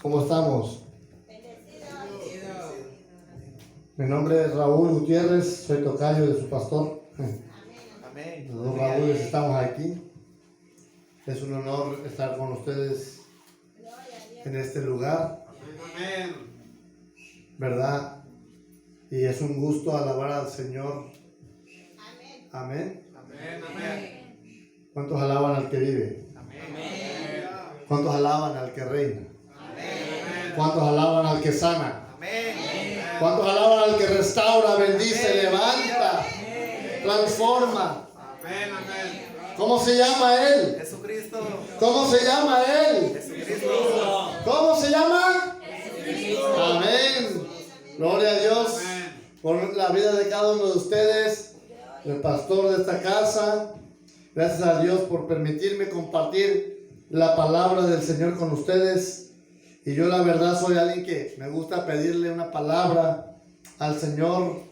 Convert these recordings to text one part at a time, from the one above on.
¿Cómo estamos? Mi nombre es Raúl Gutiérrez, soy tocayo de su pastor. Amén. Los dos Raúles estamos aquí. Es un honor estar con ustedes en este lugar, Amén. ¿verdad? Y es un gusto alabar al Señor. Amén. Amén. Amén. ¿Cuántos alaban al que vive? Amén. ¿Cuántos alaban al que reina? Amén. ¿Cuántos alaban al que sana? Amén. ¿Cuántos alaban al que restaura, bendice, levanta, transforma? Amén. Amén. ¿Cómo se llama Él? Jesucristo. ¿Cómo se llama Él? Jesucristo. ¿Cómo se llama? Amén. Gloria a Dios por la vida de cada uno de ustedes, el pastor de esta casa. Gracias a Dios por permitirme compartir la palabra del Señor con ustedes. Y yo la verdad soy alguien que me gusta pedirle una palabra al Señor,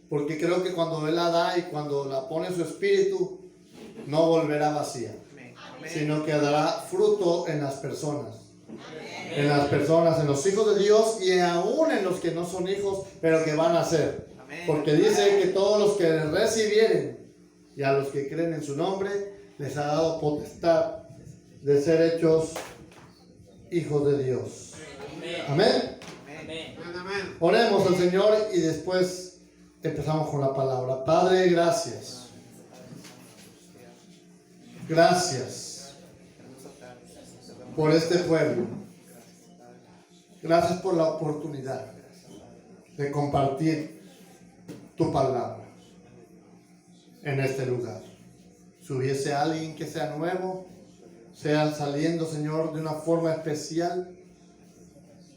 porque creo que cuando Él la da y cuando la pone en su espíritu, no volverá vacía, sino que dará fruto en las personas. En las personas, en los hijos de Dios y aún en los que no son hijos, pero que van a ser. Porque dice que todos los que recibieren y a los que creen en su nombre, les ha dado potestad de ser hechos hijos de Dios. Amén. Amén. Oremos al Señor y después empezamos con la palabra. Padre, gracias. Gracias por este pueblo. Gracias por la oportunidad de compartir tu palabra en este lugar. Si hubiese alguien que sea nuevo, sea saliendo, Señor, de una forma especial,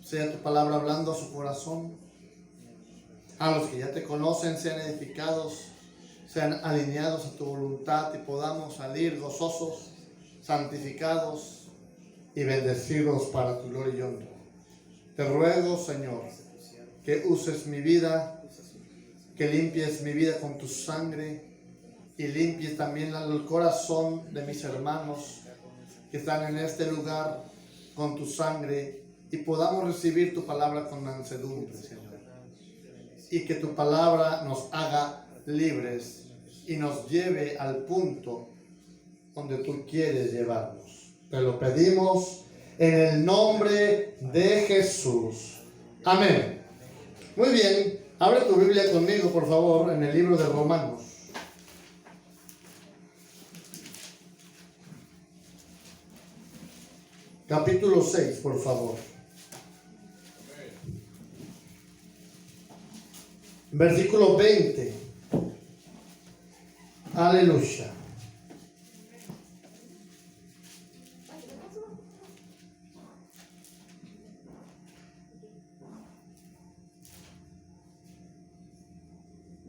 sea tu palabra hablando a su corazón. A los que ya te conocen sean edificados, sean alineados a tu voluntad y podamos salir gozosos, santificados y bendecidos para tu gloria y honra. Te ruego, Señor, que uses mi vida, que limpies mi vida con tu sangre y limpies también el corazón de mis hermanos que están en este lugar con tu sangre y podamos recibir tu palabra con mansedumbre, Señor. Y que tu palabra nos haga libres y nos lleve al punto donde tú quieres llevarnos. Te lo pedimos en el nombre de Jesús. Amén. Muy bien, abre tu Biblia conmigo, por favor, en el libro de Romanos. Capítulo 6, por favor. Versículo 20. Aleluya.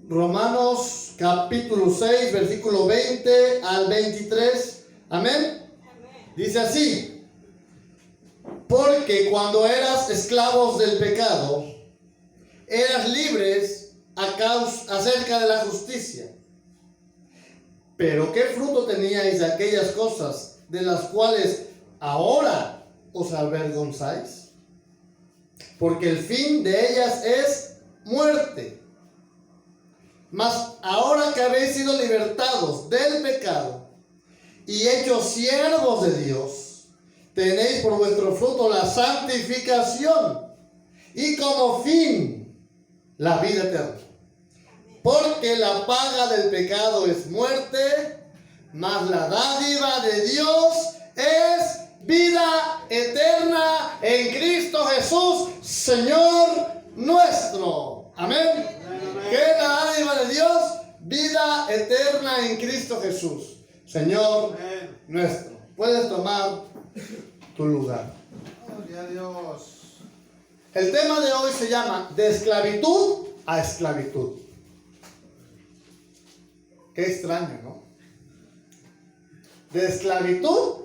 Romanos capítulo 6, versículo 20 al 23. Amén. Dice así: porque cuando eras esclavos del pecado, eras libres acerca de la justicia. Pero ¿qué fruto teníais de aquellas cosas de las cuales ahora os avergonzáis? Porque el fin de ellas es muerte. Mas ahora que habéis sido libertados del pecado y hechos siervos de Dios, tenéis por vuestro fruto la santificación y como fin la vida eterna. Porque la paga del pecado es muerte, mas la dádiva de Dios es vida eterna en Cristo Jesús, Señor nuestro. Amén. ¿Qué es la dádiva de Dios? Vida eterna en Cristo Jesús, Señor nuestro. Puedes tomar tu lugar. Gloria a Dios. El tema de hoy se llama de esclavitud a esclavitud. Qué extraño, ¿no? De esclavitud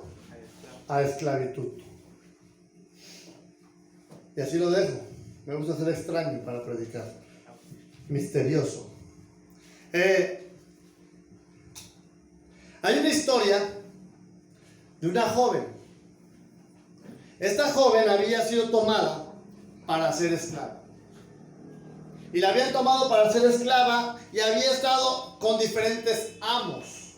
a esclavitud. Y así lo dejo. Me gusta ser extraño para predicar. Misterioso. Hay una historia de una joven esta joven había sido tomada para ser esclava. Y la habían tomado para ser esclava y había estado con diferentes amos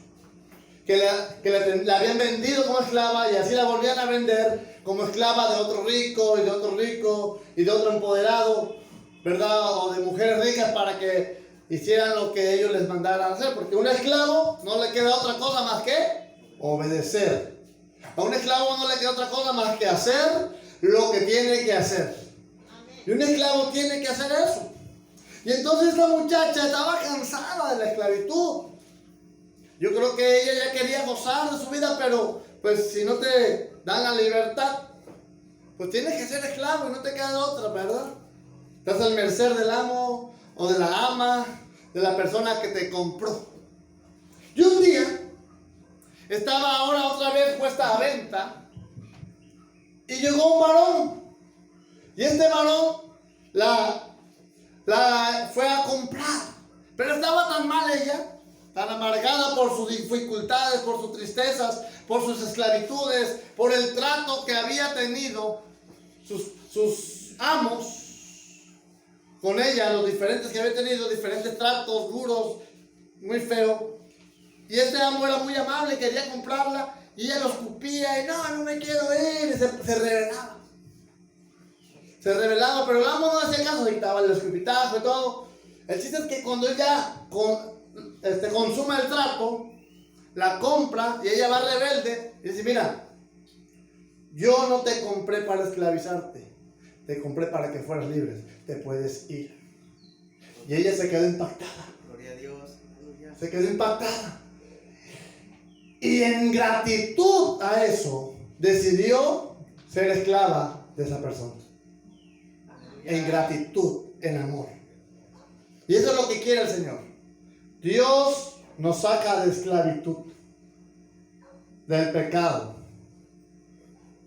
que la habían vendido como esclava y así la volvían a vender como esclava de otro rico y de otro rico y de otro empoderado, ¿verdad? O de mujeres ricas para que hicieran lo que ellos les mandaran hacer, porque a un esclavo no le queda otra cosa más que obedecer. A un esclavo no le queda otra cosa más que hacer lo que tiene que hacer. Y un esclavo tiene que hacer eso. Y entonces esta muchacha estaba cansada de la esclavitud. Yo creo que ella ya quería gozar de su vida, pero pues si no te dan la libertad, pues tienes que ser esclavo y no te queda otra, ¿verdad? Estás al merced del amo o de la ama, de la persona que te compró. Y un día estaba ahora otra vez puesta a venta y llegó un varón. Y este varón la fue a comprar, pero estaba tan mal ella, tan amargada por sus dificultades, por sus tristezas, por sus esclavitudes, por el trato que había tenido sus amos con ella, los diferentes que había tenido, diferentes tratos duros, muy feos. Y este amo era muy amable, quería comprarla y ella lo escupía y no me quiero ir, y se rebelaba. Se rebelaba, pero el amo no hacía caso, dictaba el escupitajo y todo. El chiste es que cuando ella consuma el trato, la compra y ella va rebelde y dice, mira, yo no te compré para esclavizarte, te compré para que fueras libre, te puedes ir. Y ella se quedó impactada. Gloria a Dios. Aleluya. Se quedó impactada. Y en gratitud a eso, decidió ser esclava de esa persona. En gratitud, en amor. Y eso es lo que quiere el Señor. Dios nos saca de esclavitud, del pecado.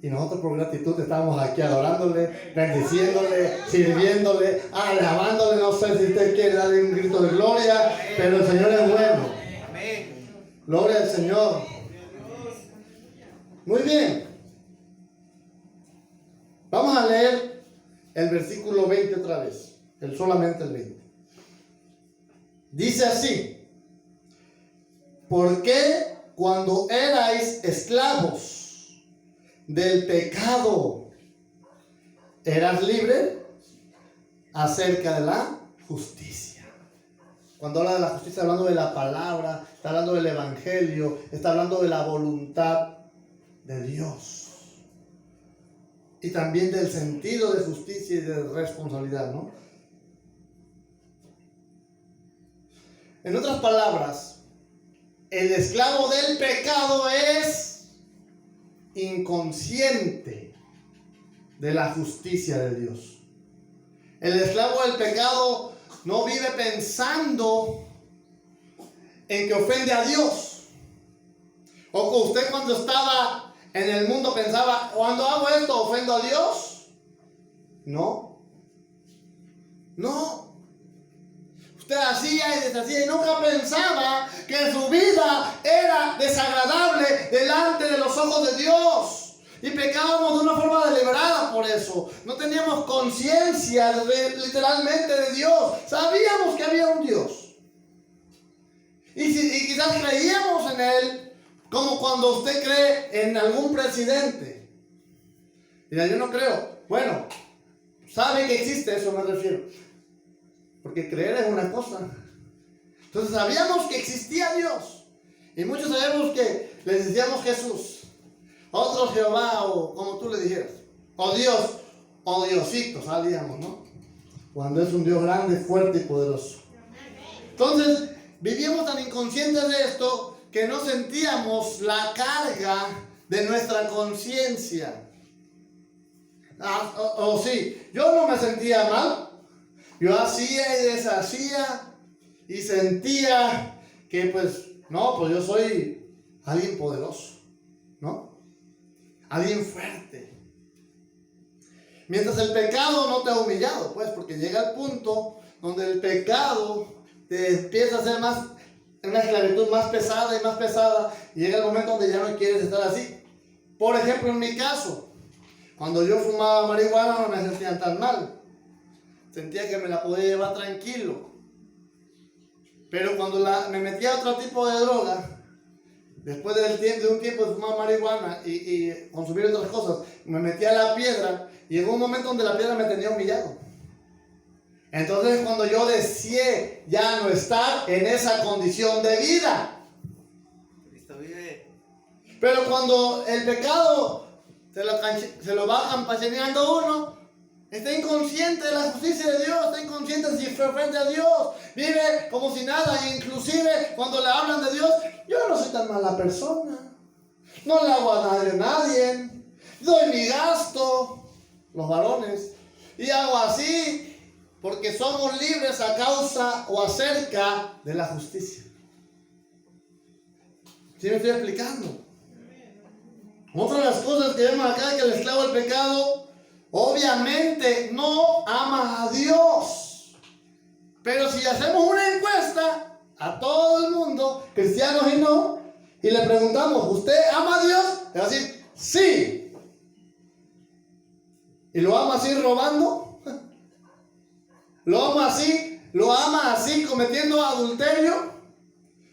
Y nosotros por gratitud estamos aquí adorándole, bendiciéndole, sirviéndole, alabándole. No sé si usted quiere darle un grito de gloria, pero el Señor es bueno. Gloria al Señor. Muy bien. Vamos a leer el versículo 20 otra vez, solamente el 20. Dice así: ¿por qué cuando erais esclavos del pecado eras libre acerca de la justicia? Cuando habla de la justicia, está hablando de la palabra, está hablando del evangelio, está hablando de la voluntad de Dios. Y también del sentido de justicia y de responsabilidad, ¿no? En otras palabras, el esclavo del pecado es inconsciente de la justicia de Dios. El esclavo del pecado no vive pensando en que ofende a Dios. O que usted cuando estaba en el mundo pensaba, cuando hago esto, ¿ofendo a Dios? No. Usted hacía y deshacía y nunca pensaba que su vida era desagradable delante de los ojos de Dios. Y pecábamos de una forma deliberada por eso. No teníamos conciencia literalmente de Dios. Sabíamos que había un Dios. Y quizás creíamos en Él. Como cuando usted cree en algún presidente. Mira, yo no creo. Bueno, sabe que existe, eso me refiero. Porque creer es una cosa. Entonces sabíamos que existía Dios. Y muchos sabemos que le decíamos Jesús. Otros Jehová, o como tú le dijeras. O Dios, o Diosito, sabíamos, ¿no? Cuando es un Dios grande, fuerte y poderoso. Entonces, vivíamos tan inconscientes de esto que no sentíamos la carga de nuestra conciencia. Sí, yo no me sentía mal. Yo hacía y deshacía y sentía que pues yo soy alguien poderoso, ¿no? Alguien fuerte. Mientras el pecado no te ha humillado, pues, porque llega el punto donde el pecado te empieza a hacer una esclavitud más pesada y más pesada, y llega el momento donde ya no quieres estar así. Por ejemplo, en mi caso, Cuando yo fumaba marihuana no me sentía tan mal. Sentía que me la podía llevar tranquilo. Pero cuando me metía a otro tipo de droga, después de un tiempo de fumar marihuana y consumir otras cosas, me metía a la piedra y llegó un momento donde la piedra me tenía humillado. Entonces cuando yo deseé ya no estar en esa condición de vida. Cristo vive. Pero cuando el pecado se lo va campachaneando uno, está inconsciente de la justicia de Dios, está inconsciente si fue frente a Dios, vive como si nada, e inclusive cuando le hablan de Dios, yo no soy tan mala persona, no le hago a nadie, doy mi gasto, los varones, y hago así porque somos libres a causa o acerca de la justicia. ¿Sí me estoy explicando? Otra de las cosas que vemos acá es que el esclavo del pecado obviamente no ama a Dios. Pero si hacemos una encuesta a todo el mundo, cristianos y no, y le preguntamos, ¿usted ama a Dios? Le va a decir, sí. ¿Y lo ama así robando? ¿Lo ama así cometiendo adulterio?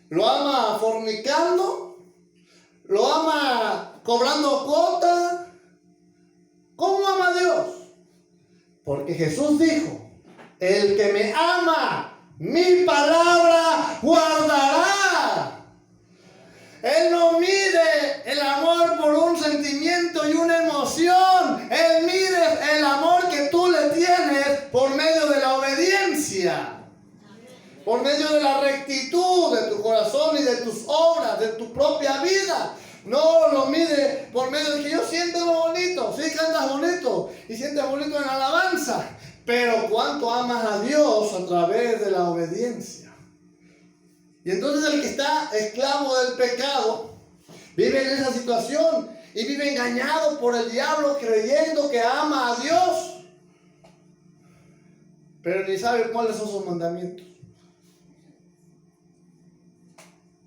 ¿Lo ama fornicando? ¿Lo ama cobrando cuota? ¿Cómo ama a Dios? Porque Jesús dijo, el que me ama, mi palabra guardará. Él no mide el amor por un sentimiento y una emoción. Él mide el amor que tú le tienes por medio de la obediencia. Por medio de la rectitud de tu corazón y de tus obras, de tu propia vida. No lo mide por medio de que yo siento bonito. Sí, cantas bonito y sientes bonito en alabanza. Pero cuánto amas a Dios a través de la obediencia. Y entonces el que está esclavo del pecado vive en esa situación y vive engañado por el diablo creyendo que ama a Dios. Pero ni sabe cuáles son sus mandamientos.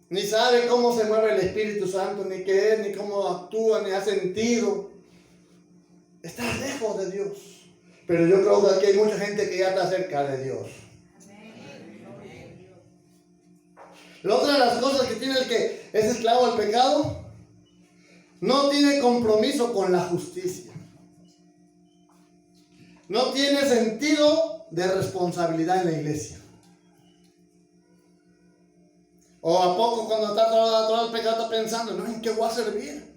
Ni sabe cómo se mueve el Espíritu Santo, ni qué es, ni cómo actúa, ni ha sentido. Está lejos de Dios. Pero yo creo que aquí hay mucha gente que ya está cerca de Dios. La otra de las cosas que tiene el que es esclavo del pecado, no tiene compromiso con la justicia. No tiene sentido de responsabilidad en la iglesia. O a poco cuando está todo el pecado está pensando, no, ¿en qué voy a servir?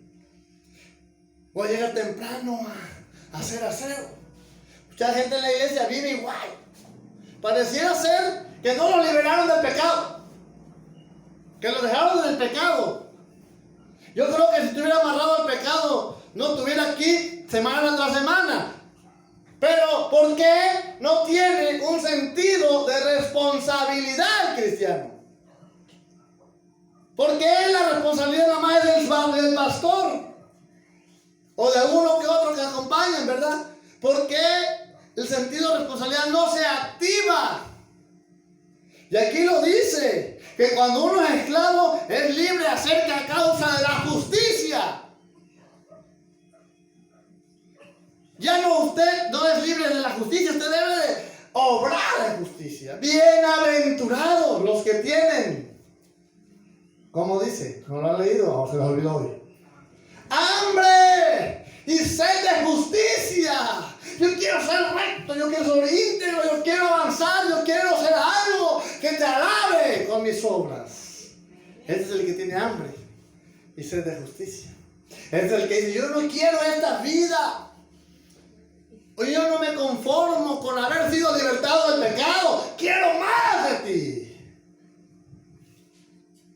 Voy a llegar temprano a hacer aseo. Mucha gente en la iglesia vive igual. Pareciera ser que no lo liberaron del pecado. Que lo dejaron en el pecado. Yo creo que si estuviera amarrado al pecado, no estuviera aquí semana tras semana. Pero ¿por qué no tiene un sentido de responsabilidad el cristiano? ¿Por qué la responsabilidad nada más es del pastor? O de uno que otro que acompañan, ¿verdad? ¿Por qué el sentido de responsabilidad no se activa? Y aquí lo dice, que cuando uno es esclavo es libre acerca a causa de la justicia. Ya no, usted no es libre de la justicia, usted debe de obrar en justicia. Bienaventurados los que tienen, ¿cómo dice? ¿No lo han leído o se lo olvidó hoy? ¡Hambre y sed de justicia! Yo quiero ser recto, yo quiero ser íntegro, yo quiero avanzar, yo quiero hacer algo que te alabe con mis obras. Este es el que tiene hambre y sed de justicia. Este es el que dice, yo no quiero esta vida. O yo no me conformo con haber sido libertado del pecado. Quiero más de ti.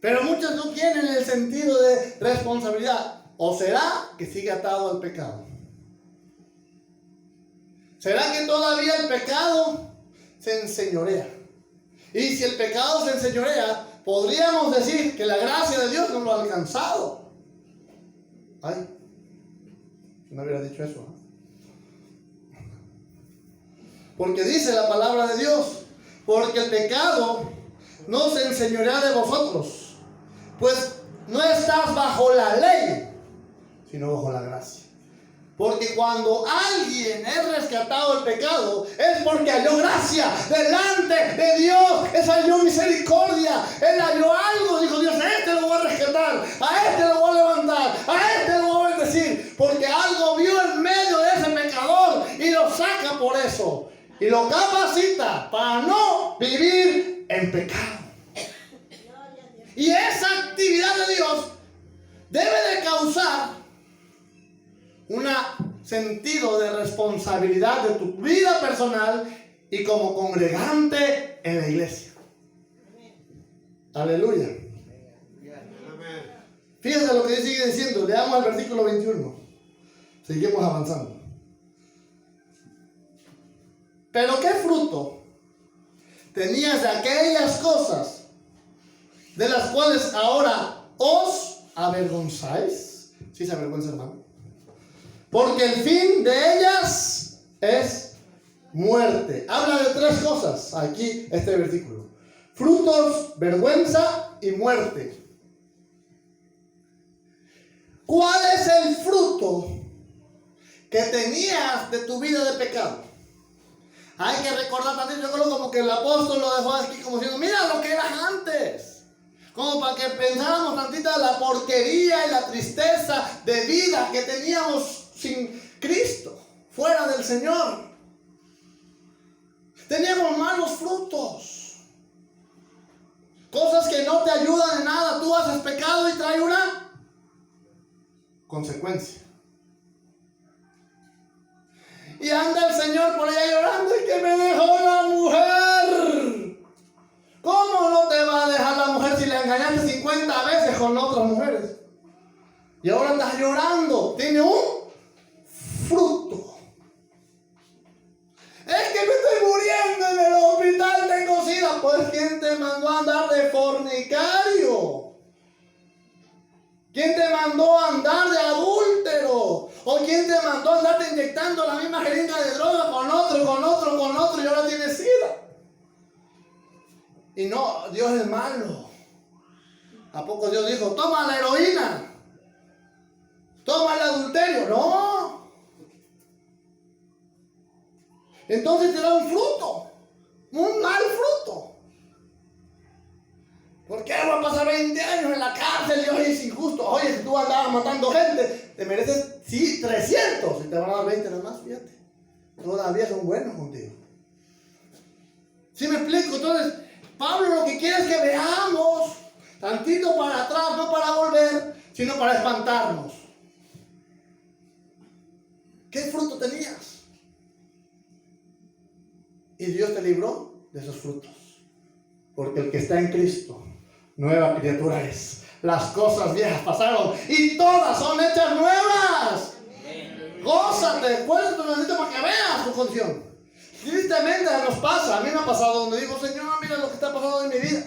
Pero muchos no tienen el sentido de responsabilidad. ¿O será que sigue atado al pecado? ¿Será que todavía el pecado se enseñorea? Y si el pecado se enseñorea, podríamos decir que la gracia de Dios no lo ha alcanzado. Ay, no hubiera dicho eso, ¿eh? Porque dice la palabra de Dios, porque el pecado no se enseñorea de vosotros, pues no estás bajo la ley, sino bajo la gracia. Porque cuando alguien es rescatado del pecado, es porque halló gracia delante de Dios. Él halló misericordia. Él halló algo. Dijo Dios, a este lo voy a rescatar. A este lo voy a levantar. A este lo voy a bendecir. Porque algo vio en medio de ese pecador y lo saca por eso. Y lo capacita para no vivir en pecado. Y esa actividad de Dios debe de causar un sentido de responsabilidad de tu vida personal y como congregante en la iglesia. Aleluya. Amén. Fíjense lo que sigue diciendo. Leamos el versículo 21. Seguimos avanzando. Pero ¿qué fruto tenías de aquellas cosas de las cuales ahora os avergonzáis? ¿Sí se avergüenza, hermano? Porque el fin de ellas es muerte. Habla de tres cosas aquí este versículo: frutos, vergüenza y muerte. ¿Cuál es el fruto que tenías de tu vida de pecado? Hay que recordar también, yo creo como que el apóstol lo dejó aquí como diciendo, mira lo que eras antes. Como para que pensáramos tantita la porquería y la tristeza de vida que teníamos sin Cristo, fuera del Señor. Teníamos malos frutos. Cosas que no te ayudan en nada. Tú haces pecado y trae una consecuencia. Y anda el Señor por allá llorando y que me dejó la mujer. ¿Cómo no te va a dejar la mujer si le engañaste 50 veces con otras mujeres? Y ahora andas llorando. Tiene un fruto. Es que me estoy muriendo en el hospital, tengo sida. Pues ¿quién te mandó a andar de fornicario? ¿Quién te mandó a andar de adúltero? ¿O quién te mandó a andarte inyectando la misma jeringa de droga con otro y ahora tienes sida? Y no, Dios es malo. ¿A poco Dios dijo, toma la heroína? Toma el adulterio. No. Entonces te da un fruto. Un mal fruto. ¿Por qué va a pasar 20 años en la cárcel? Dios es injusto. Oye, si tú andabas matando gente, te mereces, sí, 300. Y te van a dar 20 nada más, fíjate. Todavía son buenos contigo. ¿Sí me explico? Entonces, Pablo lo que quiere es que veamos tantito para atrás, no para volver, sino para espantarnos. ¿Qué fruto tenías? Y Dios te libró de esos frutos. Porque el que está en Cristo, nueva criatura es. Las cosas viejas pasaron y todas son hechas nuevas. Gózate, cuéntate tu necesito para que veas tu condición. Tristemente nos pasa, a mí me ha pasado donde digo, Señor, mira lo que está pasando en mi vida.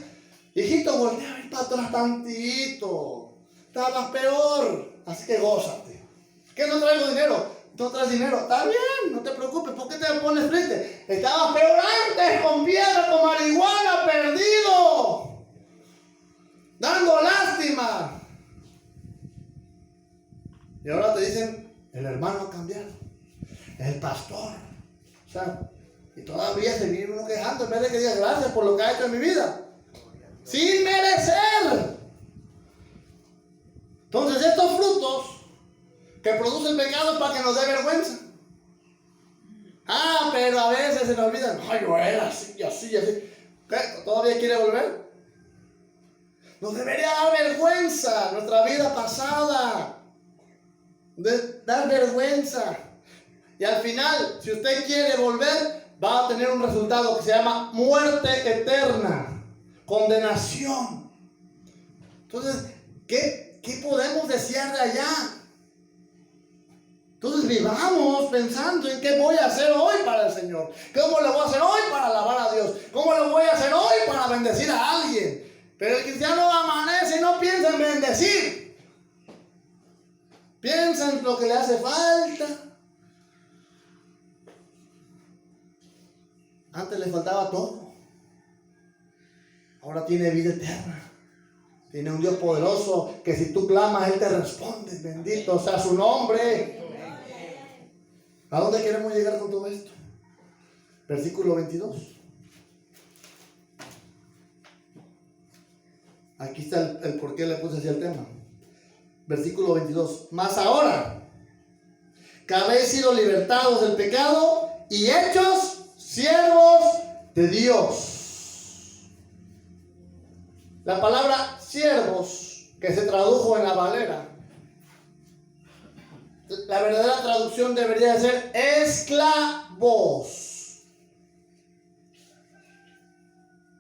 Hijito, voltea a ver para atrás tantito. Estabas peor, así que gózate. ¿Qué no traigo dinero? No traes dinero, está bien, no te preocupes, ¿por qué te pones triste? Estabas peor antes, con piedra, con marihuana, perdido, dando lástima. Y ahora te dicen, el hermano ha cambiado, el pastor. O sea, y todavía se viene uno quejando en vez de que diga gracias por lo que ha hecho en mi vida. Sin merecer. Entonces estos frutos que produce el pecado es para que nos dé vergüenza. Ah, pero a veces se nos olvida. No, yo era así, así. ¿Qué? ¿Todavía quiere volver? Nos debería dar vergüenza nuestra vida pasada. Dar vergüenza. Y al final, si usted quiere volver, va a tener un resultado que se llama muerte eterna. Condenación. Entonces, ¿qué podemos desear de allá? Entonces vivamos pensando en qué voy a hacer hoy para el Señor. ¿Cómo lo voy a hacer hoy para alabar a Dios? ¿Cómo lo voy a hacer hoy para bendecir a alguien? Pero el cristiano amanece y no piensa en bendecir. Piensa en lo que le hace falta. Antes le faltaba todo. Ahora tiene vida eterna. Tiene un Dios poderoso que si tú clamas, Él te responde. Bendito sea su nombre. ¿A dónde queremos llegar con todo esto? Versículo 22. Aquí está el por qué le puse así el tema. Versículo 22. Mas ahora que habéis sido libertados del pecado y hechos siervos de Dios. La palabra siervos, que se tradujo en la Valera, la verdadera traducción debería ser esclavos.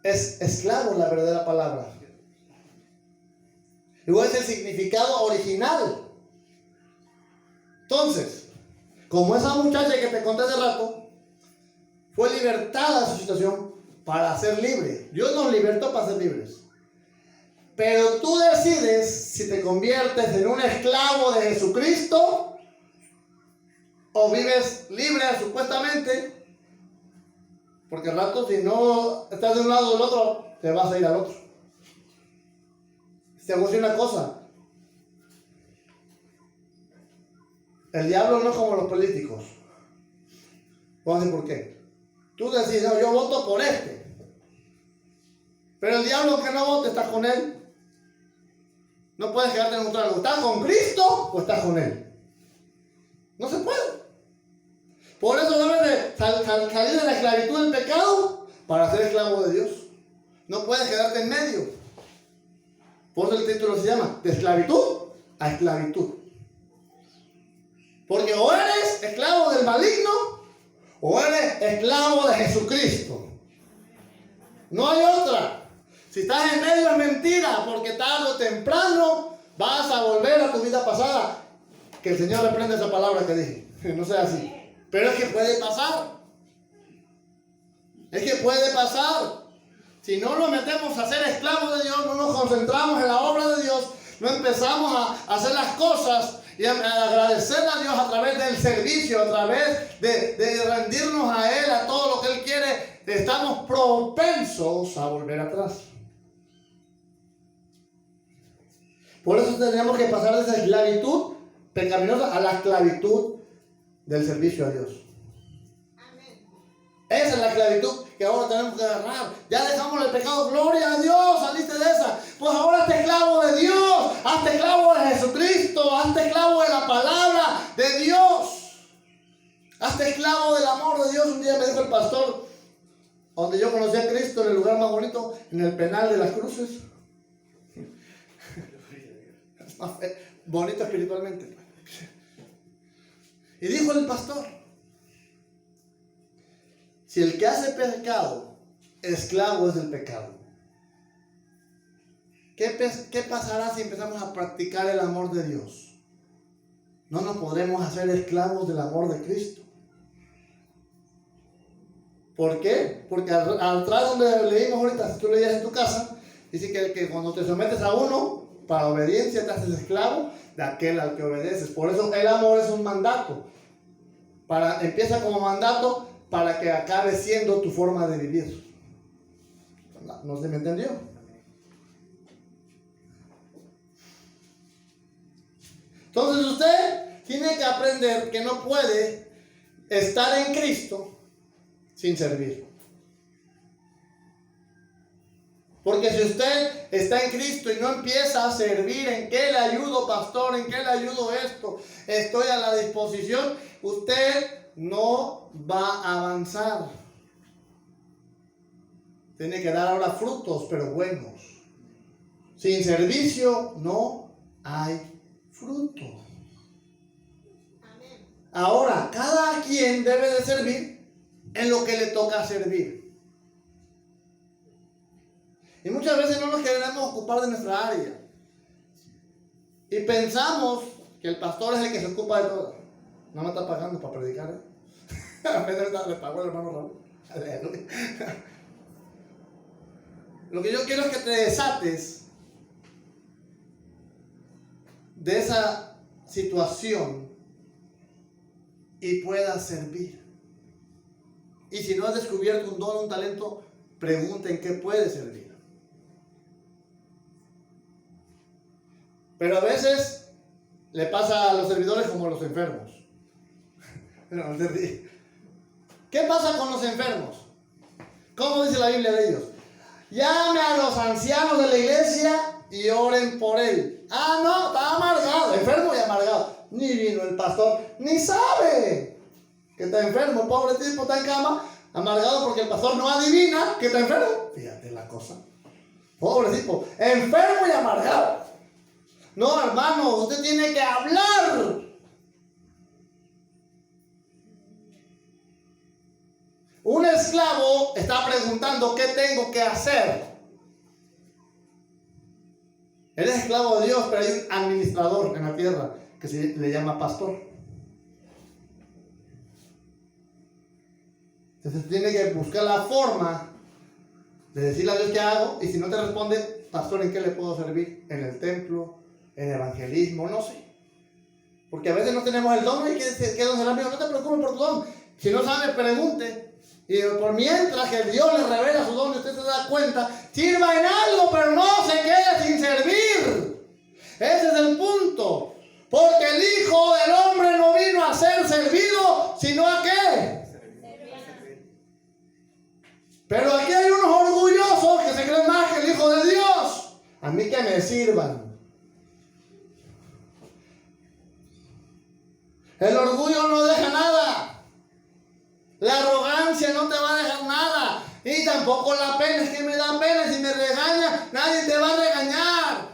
Es esclavo la verdadera palabra. Igual es el significado original. Entonces, como esa muchacha que te conté hace rato fue libertada de su situación para ser libre. Dios nos libertó para ser libres. Pero tú decides si te conviertes en un esclavo de Jesucristo o vives libre supuestamente. Porque al rato, si no estás de un lado o del otro, te vas a ir al otro. Te voy a decir una cosa. El diablo no es como los políticos. Voy a decir por qué. Tú decides, no, yo voto por este. Pero el diablo que no vote, estás con él. No puedes quedarte neutral. O estás con Cristo o estás con él. No se puede. Por eso debes de salir de la esclavitud del pecado para ser esclavo de Dios. No puedes quedarte en medio. Por eso el título se llama de esclavitud a esclavitud. Porque o eres esclavo del maligno o eres esclavo de Jesucristo. No hay otra. Si estás en medio es mentira, porque tarde o temprano vas a volver a tu vida pasada. Que el Señor reprenda esa palabra que dije. No sea así. Pero es que puede pasar. Es que puede pasar. Si no nos metemos a ser esclavos de Dios, no nos concentramos en la obra de Dios, no empezamos a hacer las cosas y a agradecer a Dios a través del servicio, a través de rendirnos a Él, a todo lo que Él quiere, estamos propensos a volver atrás. Por eso tenemos que pasar de esa esclavitud pecaminosa a la esclavitud del servicio a Dios. Esa es la esclavitud que ahora tenemos que agarrar. Ya dejamos el pecado, gloria a Dios, saliste de esa. Pues ahora hazte esclavo de Dios, hazte esclavo de Jesucristo, hazte esclavo de la palabra de Dios. Hazte esclavo del amor de Dios. Un día me dijo el pastor, donde yo conocí a Cristo, en el lugar más bonito, en el penal de las cruces. Bonito espiritualmente. Y dijo el pastor, si el que hace pecado, esclavo es del pecado, ¿qué pasará si empezamos a practicar el amor de Dios? No nos podremos hacer esclavos del amor de Cristo. ¿Por qué? Porque atrás donde leímos ahorita, si tú leías en tu casa, dice que cuando te sometes a uno, para obediencia te haces esclavo de aquel al que obedeces. Por eso el amor es un mandato. Empieza como mandato para que acabe siendo tu forma de vivir. ¿No se me entendió? Entonces usted tiene que aprender que no puede estar en Cristo sin servir. Porque si usted está en Cristo y no empieza a servir, ¿en qué le ayudo, pastor? ¿En qué le ayudo esto? Estoy a la disposición. Usted no va a avanzar. Tiene que dar ahora frutos, pero buenos. Sin servicio no hay fruto. Ahora, cada quien debe de servir en lo que le toca servir. Y muchas veces no nos queremos ocupar de nuestra área. Y pensamos que el pastor es el que se ocupa de todo. No me está pagando para predicar, ¿eh? A veces le pagó el hermano Raúl. Aleluya. Lo que yo quiero es que te desates de esa situación y puedas servir. Y si no has descubierto un don, un talento, pregunta en qué puedes servir. Pero a veces le pasa a los servidores como a los enfermos. Pero no se ríe. ¿Qué pasa con los enfermos? ¿Cómo dice la Biblia de ellos? Llame a los ancianos de la iglesia y oren por él. Ah, no, está amargado, enfermo y amargado. Ni vino el pastor, ni sabe que está enfermo. Pobre tipo, está en cama, amargado porque el pastor no adivina que está enfermo. Fíjate la cosa. Pobre tipo, enfermo y amargado. No, hermano, usted tiene que hablar. Un esclavo está preguntando qué tengo que hacer. Él es esclavo de Dios, pero hay un administrador en la tierra que se le llama pastor. Entonces tiene que buscar la forma de decirle a Dios qué hago, y si no te responde, pastor, ¿en qué le puedo servir? ¿En el templo? ¿En evangelismo? No sé. Porque a veces no tenemos el don y que don será mío. No te preocupes por tu don. Si no sabe, pregunte. Y por mientras que Dios le revela su don y usted se da cuenta, sirva en algo, pero no se quede sin servir. Ese es el punto. Porque el Hijo del Hombre no vino a ser servido, sino a qué. Pero aquí hay unos orgullosos que se creen más que el Hijo de Dios. A mí que me sirvan. El orgullo no deja nada. La arrogancia no te va a dejar nada. Y tampoco la pena. Es que me da pena. Si me regaña, nadie te va a regañar.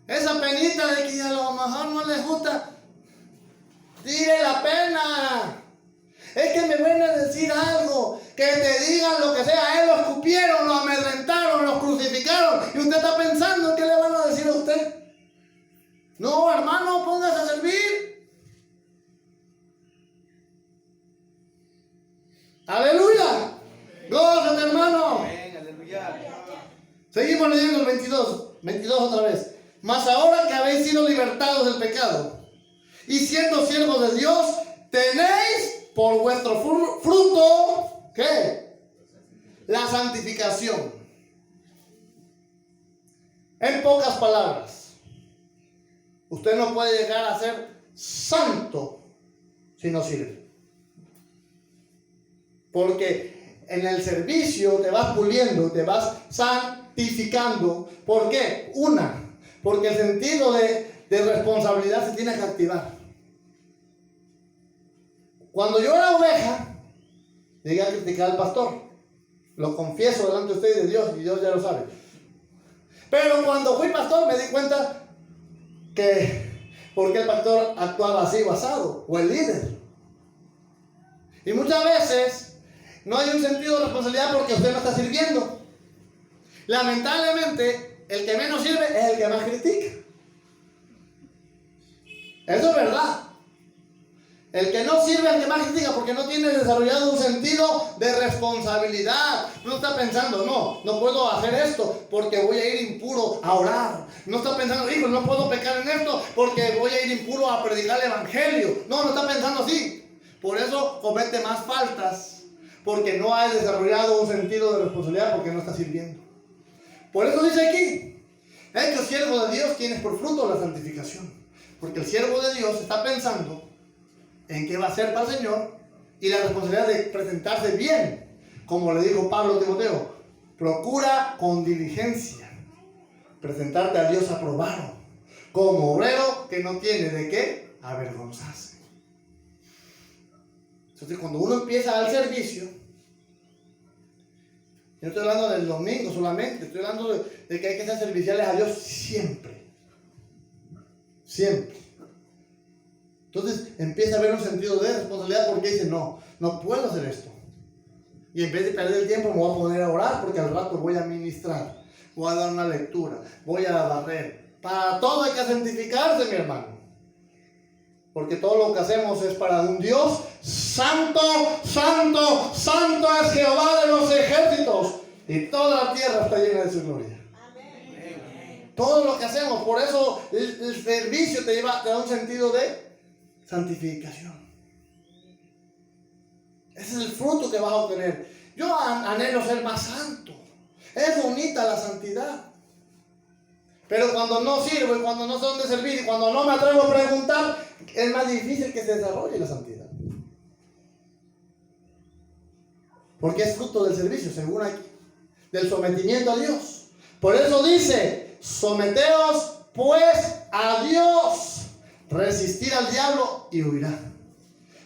Esa penita de que a lo mejor no les gusta, tire la pena. Es que me vienen a decir algo, que te digan lo que sea. Él lo escupieron, lo amedrentaron, lo crucificaron, y usted está pensando en qué le van a decir a usted. No, hermano, póngase a servir. Aleluya. Gózate, hermano. Amén, aleluya. Seguimos leyendo el 22 otra vez. Mas ahora que habéis sido libertados del pecado y siendo siervos de Dios, tenéis por vuestro fruto, ¿qué? La santificación. En pocas palabras, usted no puede llegar a ser santo si no sirve. Porque en el servicio te vas puliendo, te vas santificando. ¿Por qué? Porque el sentido de responsabilidad se tiene que activar. Cuando yo era oveja, llegué a criticar al pastor. Lo confieso delante de usted y de Dios, y Dios ya lo sabe. Pero cuando fui pastor me di cuenta que porque el pastor actuaba así o asado, o el líder. Y muchas veces no hay un sentido de responsabilidad porque usted no está sirviendo. Lamentablemente, el que menos sirve es el que más critica. Eso es verdad. El que no sirve es el que más critica porque no tiene desarrollado un sentido de responsabilidad. No está pensando, no puedo hacer esto porque voy a ir impuro a orar. No está pensando, hijo, no puedo pecar en esto porque voy a ir impuro a predicar el evangelio. No está pensando así. Por eso comete más faltas, porque no ha desarrollado un sentido de responsabilidad, porque no está sirviendo. Por eso dice aquí, hecho siervo de Dios, tienes por fruto la santificación. Porque el siervo de Dios está pensando en qué va a hacer para el Señor y la responsabilidad de presentarse bien. Como le dijo Pablo a Timoteo, procura con diligencia presentarte a Dios aprobado, como obrero que no tiene de qué avergonzarse. Entonces, cuando uno empieza al servicio, yo no estoy hablando del domingo solamente, estoy hablando de que hay que ser serviciales a Dios siempre. Siempre. Entonces empieza a haber un sentido de responsabilidad porque dice, no puedo hacer esto. Y en vez de perder el tiempo me voy a poner a orar porque al rato voy a ministrar, voy a dar una lectura, voy a barrer. Para todo hay que santificarse, mi hermano. Porque todo lo que hacemos es para un Dios santo, santo, santo es Jehová de los ejércitos. Y toda la tierra está llena de su gloria. Amén. Todo lo que hacemos, por eso el servicio te da un sentido de santificación. Ese es el fruto que vas a obtener. Yo anhelo ser más santo. Es bonita la santidad. Pero cuando no sirvo y cuando no sé dónde servir y cuando no me atrevo a preguntar, es más difícil que se desarrolle la santidad. Porque es fruto del servicio, según aquí, del sometimiento a Dios. Por eso dice, someteos pues a Dios, resistir al diablo y huirá.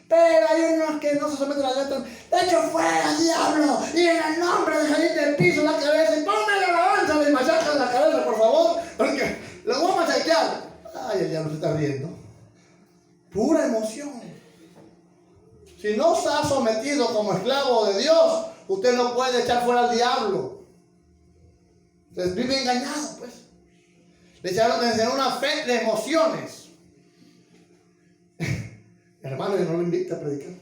Pero hay unos que no se someten a Dios. De hecho, fuera diablo, y en el nombre de Jesús del piso la cabeza, y ponme la alabanza, me machacan la cabeza, por favor, porque lo voy a machaquear. Ay, el diablo se está riendo. Pura emoción. Si no está sometido como esclavo de Dios, usted no puede echar fuera al diablo. Entonces vive engañado, pues. Le echaron una fe de emociones. Hermano, yo no lo invito a predicar.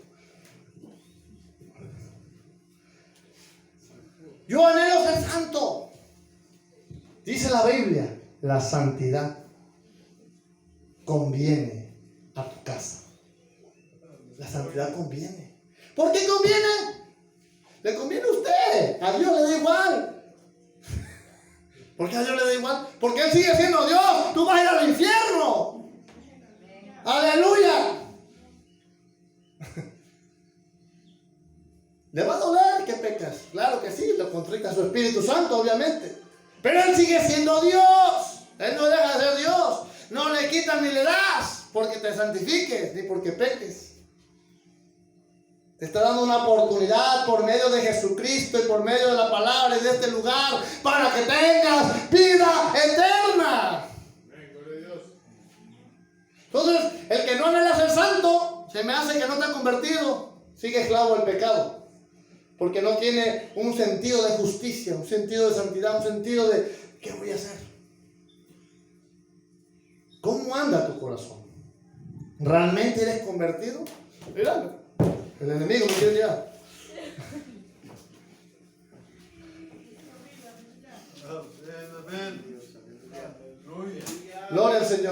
Yo anhelo ser santo. Dice la Biblia, la santidad conviene a tu casa. La santidad conviene. ¿Por qué conviene? Le conviene a usted. A Dios le da igual. ¿Por qué a Dios le da igual? Porque Él sigue siendo Dios. Tú vas a ir al infierno. Aleluya. ¿Le va a doler que pecas? Claro que sí, lo contrita su Espíritu Santo, obviamente. Pero Él sigue siendo Dios. Él no deja de ser Dios. No le quitas ni le das porque te santifiques, ni porque peques. Te está dando una oportunidad por medio de Jesucristo y por medio de la palabra y de este lugar para que tengas vida eterna. Entonces, el que no anhela ser santo, se me hace que no está convertido, sigue esclavo del pecado. Porque no tiene un sentido de justicia, un sentido de santidad, un sentido de ¿qué voy a hacer? ¿Cómo anda tu corazón? ¿Realmente eres convertido? Mira, el enemigo me quiere llevar. Amén. Gloria al Señor.